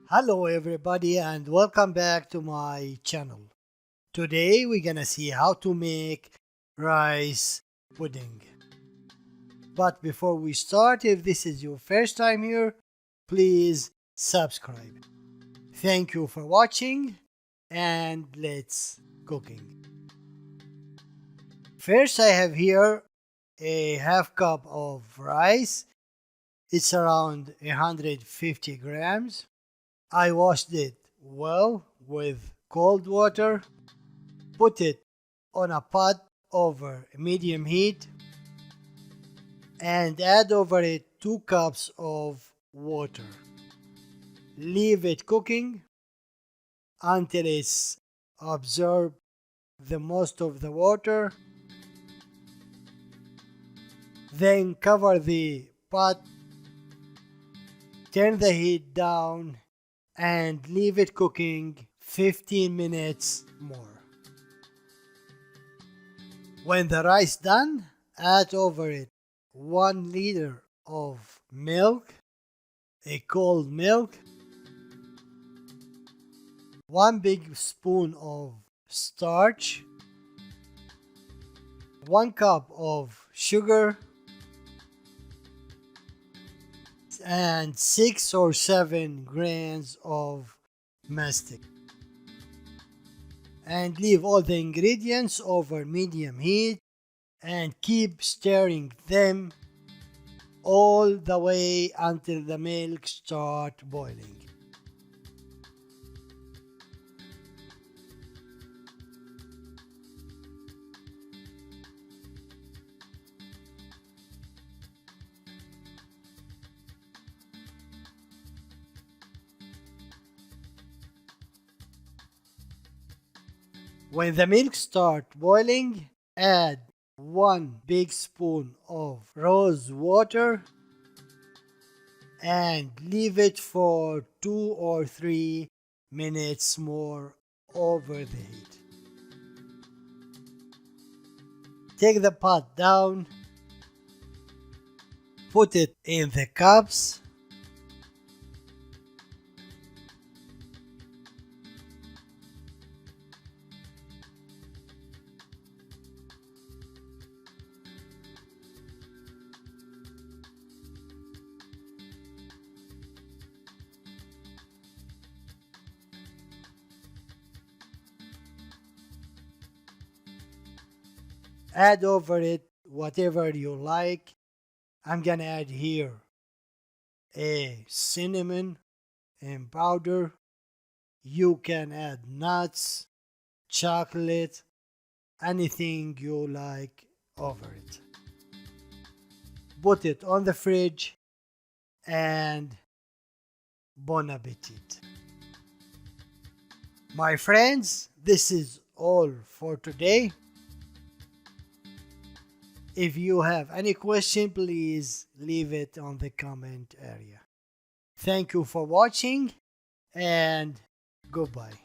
Hello everybody and welcome back to my channel. Today we're gonna see how to make rice pudding. But before we start, if this is your first time here, please subscribe. Thank you for watching and let's cooking. First I have here a half cup of rice. It's around 150 grams. I washed it well with cold water, put it on a pot over medium heat, and add over it 2 cups of water. Leave it cooking until it's absorbed the most of the water. Then cover the pot, turn the heat down, and leave it cooking 15 minutes more. When the rice done, add over it 1 liter of milk, a cold milk, 1 big spoon of starch, 1 cup of sugar, and 6 or 7 grains of mastic, and leave all the ingredients over medium heat and keep stirring them all the way until the milk starts boiling. When the milk starts boiling, add 1 big spoon of rose water and leave it for 2 or 3 minutes more over the heat. Take the pot down, put it in the cups, add over it whatever you like. I'm gonna add here a cinnamon and powder. You can add nuts, chocolate, anything you like over it. Put it on the fridge and bon appetit. My friends, this is all for today. If you have any question, please leave it on the comment area. Thank you for watching and goodbye.